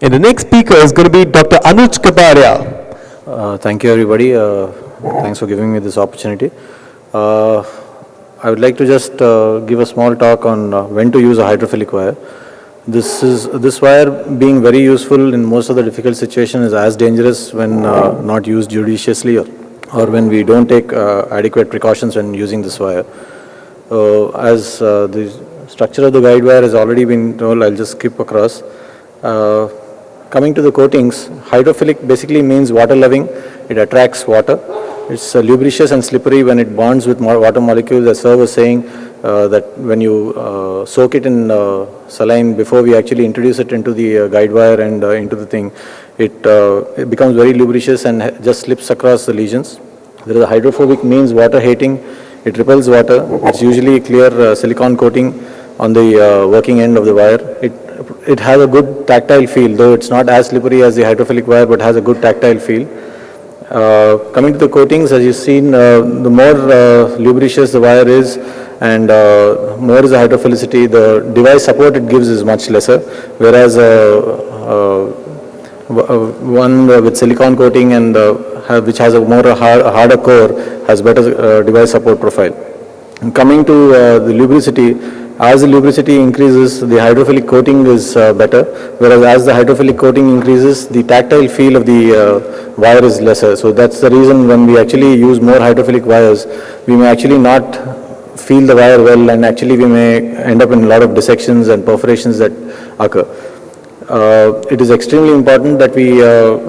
And the next speaker is going to be Dr. Anuj Kapadia. Thank you, everybody. Thanks for giving me this opportunity. I would like to just give a small talk on when to use a hydrophilic wire. This wire being very useful in most of the difficult situations is as dangerous when not used judiciously or when we don't take adequate precautions when using this wire. As the structure of the guide wire has already been told, I'll just skip across. Coming to the coatings, hydrophilic basically means water loving. It attracts water. It's lubricious and slippery when it bonds with water molecules. As Sir was saying, that when you soak it in saline before we actually introduce it into the guide wire and into the thing, it becomes very lubricious and just slips across the lesions. There is a hydrophobic means water hating. It repels water. It's usually clear silicone coating on the working end of the wire. It has a good tactile feel, though it's not as slippery as the hydrophilic wire, but has a good tactile feel. Coming to the coatings, as you've seen, the more lubricious the wire is and more is the hydrophilicity, the device support it gives is much lesser, whereas one with silicone coating and which has a harder core has better device support profile. And coming to the lubricity, as the lubricity increases, the hydrophilic coating is better, whereas as the hydrophilic coating increases, the tactile feel of the wire is lesser. So that's the reason when we actually use more hydrophilic wires, we may actually not feel the wire well, and actually we may end up in a lot of dissections and perforations that occur. It is extremely important that we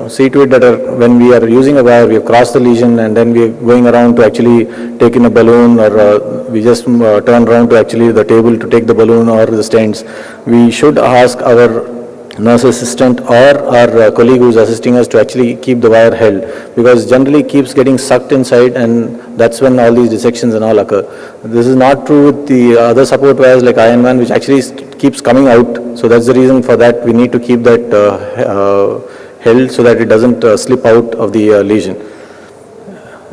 see to it that when we are using a wire, we have crossed the lesion and then we are going around to actually take in a balloon, or we just turn around to actually the table to take the balloon or the stents. We should ask our nurse assistant or our colleague who is assisting us to actually keep the wire held, because generally it keeps getting sucked inside and that's when all these dissections and all occur. This is not true with the other support wires like Ironman, which actually keeps coming out. So that's the reason for that we need to keep that held so that it doesn't slip out of the lesion.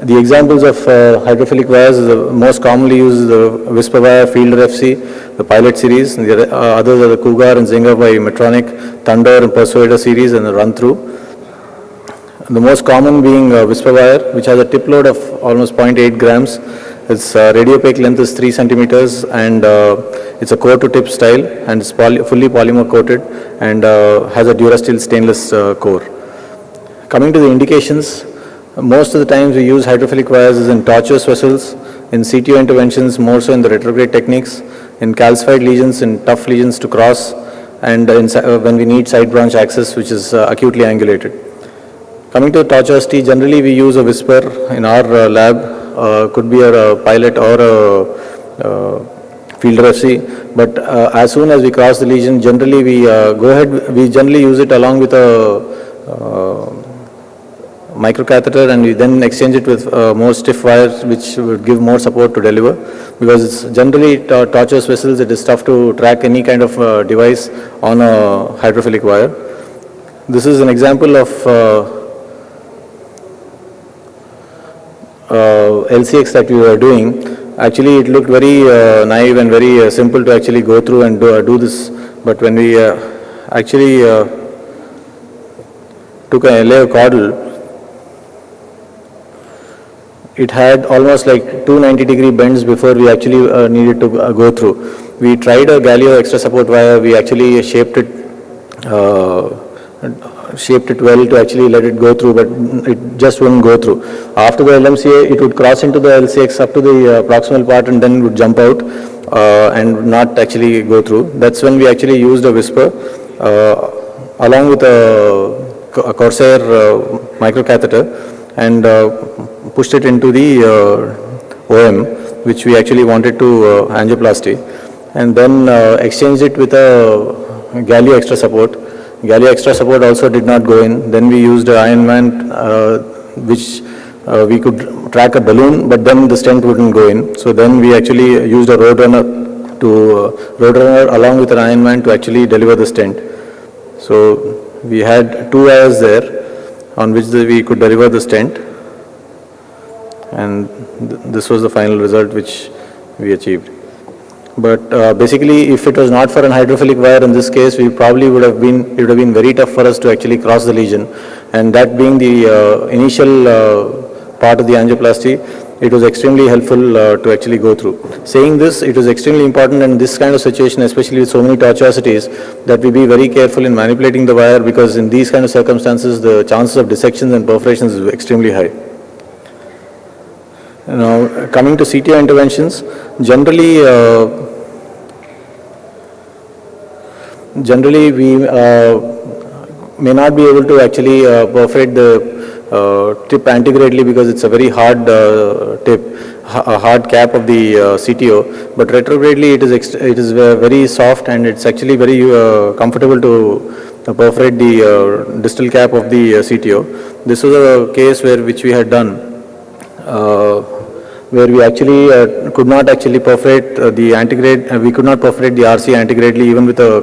The examples of hydrophilic wires, the most commonly used is the Whisper wire, Fielder FC, the Pilot series. And the others are the Cougar and Zinger by Medtronic, Thunder and Persuader series, and the Run Through. The most common being Whisper wire, which has a tip load of almost 0.8 grams. Its radiopaque length is 3 centimeters, and it's a core to tip style, and it's fully polymer coated and has a Durasteel stainless core. Coming to the indications, most of the times we use hydrophilic wires is in tortuous vessels, in CTO interventions, more so in the retrograde techniques, in calcified lesions, in tough lesions to cross, and when we need side branch access, which is acutely angulated. Coming to tortuosity, generally we use a Whisper in our lab, could be a Pilot or a Fielder FC, but as soon as we cross the lesion, generally we we generally use it along with a microcatheter, and we then exchange it with more stiff wires which would give more support to deliver, because it's generally tortuous vessels. It is tough to track any kind of device on a hydrophilic wire. This is an example of LCX that we were doing. Actually it looked very naive and very simple to actually go through and do this, but when we actually took a LA caudal, it had almost like 290-degree bends before we actually needed to go through. We tried a Galio extra support wire. We actually shaped it well to actually let it go through, but it just wouldn't go through. After the LMCA, it would cross into the LCX up to the proximal part and then would jump out and not actually go through. That's when we actually used a Whisper along with a Corsair microcatheter and pushed it into the OM, which we actually wanted to angioplasty, and then exchanged it with a Galio extra support. Galio extra support also did not go in. Then we used Ironman, which we could track a balloon, but then the stent wouldn't go in. So then we actually used a Roadrunner along with an Ironman to actually deliver the stent. So we had 2 wires there on which we could deliver the stent, and this was the final result which we achieved. But basically, if it was not for an hydrophilic wire in this case, it would have been very tough for us to actually cross the lesion. And that being the initial part of the angioplasty, it was extremely helpful to actually go through. Saying this, it is extremely important in this kind of situation, especially with so many tortuosities, that we be very careful in manipulating the wire, because in these kind of circumstances, the chances of dissections and perforations is extremely high. Now, coming to CTO interventions, generally we may not be able to actually perforate the tip antegradely, because it's a very hard tip, a hard cap of the CTO. But retrogradely, it is very soft, and it's actually very comfortable to perforate the distal cap of the CTO. This was a case which we had done. Where we actually could not actually perforate the antegrade, we could not perforate the RC antegradely even with a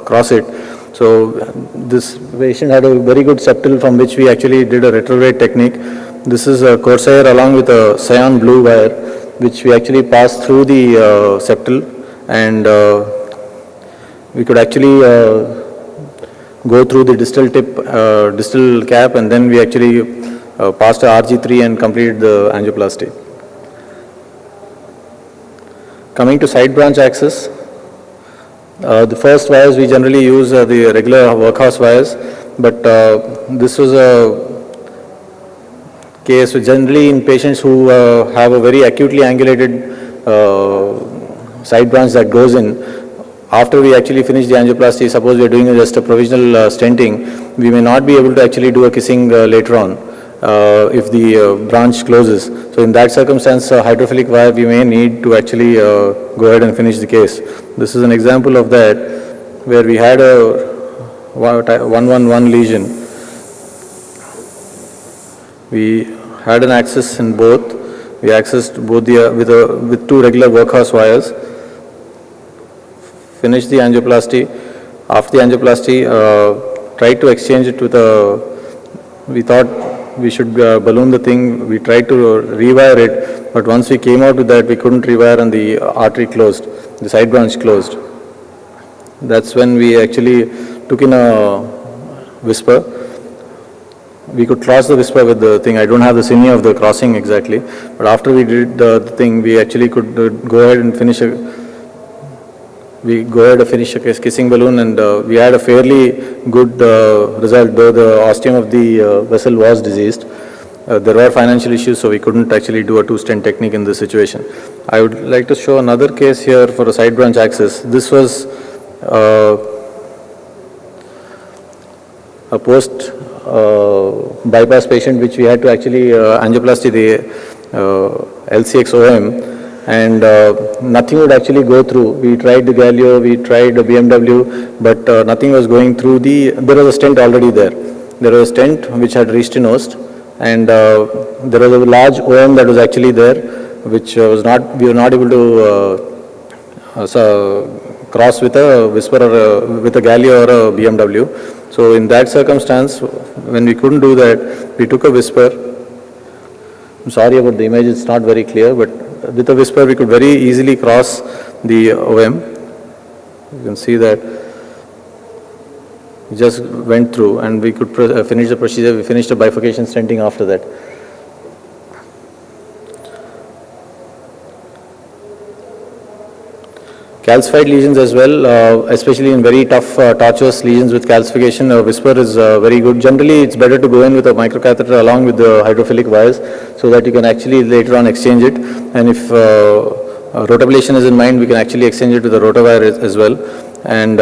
cross it. So this patient had a very good septal from which we actually did a retrograde technique. This is a Corsair along with a cyan blue wire, which we actually passed through the septal, and we could actually go through the distal tip, distal cap, and then we actually passed a RG3 and completed the angioplasty. Coming to side branch access, the first wires we generally use are the regular workhorse wires, but this was a case generally in patients who have a very acutely angulated side branch that goes in. After we actually finish the angioplasty, suppose we are doing just a provisional stenting, we may not be able to actually do a kissing later on if the branch closes. So in that circumstance, hydrophilic wire we may need to actually go ahead and finish the case. This is an example of that, where we had a 111 lesion. We had an access in both. We accessed both with two regular workhorse wires. Finished the angioplasty. After the angioplasty, tried to exchange it with we thought we should balloon the thing. We tried to rewire it, but once we came out with that, we couldn't rewire, and the artery closed, the side branch closed. That's when we actually took in a whisper. We could cross the whisper with the thing. I don't have the sinew of the crossing exactly, but after we did the thing, we actually could go ahead and finish a kissing balloon, and we had a fairly good result, though the ostium of the vessel was diseased. There were financial issues, so we couldn't actually do a two-stent technique in this situation. I would like to show another case here for a side branch access. This was a post bypass patient which we had to actually angioplasty the LCX-OM, and nothing would actually go through. We tried the Galio, we tried the BMW, but nothing was going through. There was a stent already there. There was a stent which had restenosed, and there was a large OM that was actually there, which we were not able to cross with a whisper or with a Galio or a BMW. So in that circumstance, when we couldn't do that, we took a whisper. I'm sorry about the image, it's not very clear, but with a whisper we could very easily cross the OM. You can see that we just went through, and we could finish the procedure. We finished the bifurcation stenting after that. Calcified lesions as well, especially in very tough tortuous lesions with calcification, a whisper is very good. Generally, it's better to go in with a microcatheter along with the hydrophilic wires, so that you can actually later on exchange it. And if rotablation is in mind, we can actually exchange it with the rotawire as well. And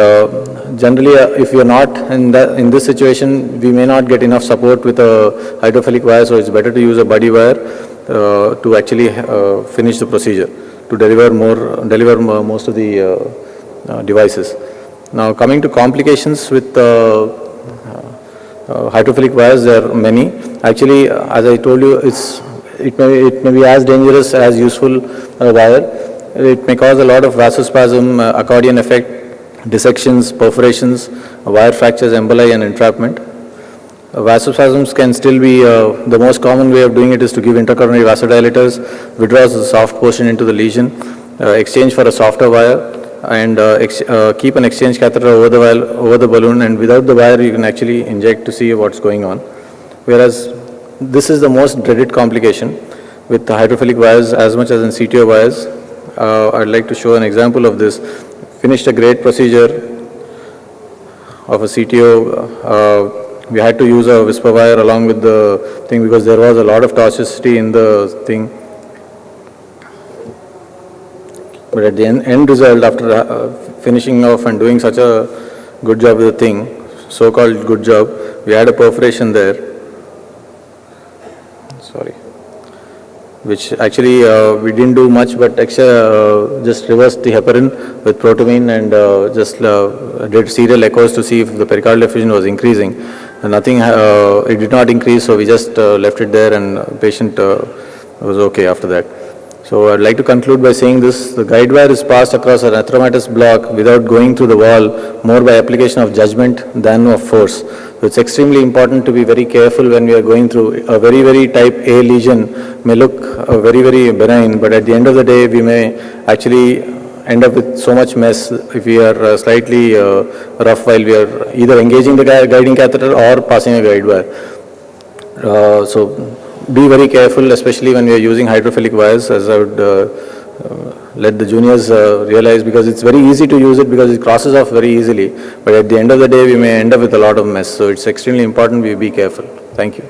generally, if you are not in this situation, we may not get enough support with a hydrophilic wire, so it's better to use a buddy wire to actually finish the procedure, to deliver most of the devices. Now, coming to complications with hydrophilic wires, there are many. Actually, as I told you, it may be as dangerous as useful wire. It may cause a lot of vasospasm, accordion effect, dissections, perforations, wire fractures, emboli, and entrapment. Vasospasms can still be, the most common way of doing it is to give intracoronary vasodilators, withdraws the soft portion into the lesion. exchange for a softer wire, and keep an exchange catheter over the balloon, and without the wire you can actually inject to see what's going on. Whereas this is the most dreaded complication with the hydrophilic wires as much as in CTO wires. I'd like to show an example of this. Finished a great procedure of a CTO. We had to use a whisper wire along with the thing because there was a lot of toxicity in the thing. But at the end result, after finishing off and doing such a good job with the thing, so-called good job, we had a perforation there. Sorry. Which actually we didn't do much, but just reversed the heparin with protamine and just did serial echoes to see if the pericardial effusion was increasing. And nothing, it did not increase, so we just left it there, and the patient was okay after that. So I'd like to conclude by saying this: the guide wire is passed across an atheromatous block without going through the wall, more by application of judgment than of force. So it's extremely important to be very careful when we are going through. A very, very type A lesion may look very, very benign, but at the end of the day, we may actually end up with so much mess if we are slightly rough while we are either engaging the guiding catheter or passing a guide wire. So be very careful, especially when we are using hydrophilic wires, as I would let the juniors realize, because it's very easy to use it because it crosses off very easily. But at the end of the day, we may end up with a lot of mess. So it's extremely important we be careful. Thank you.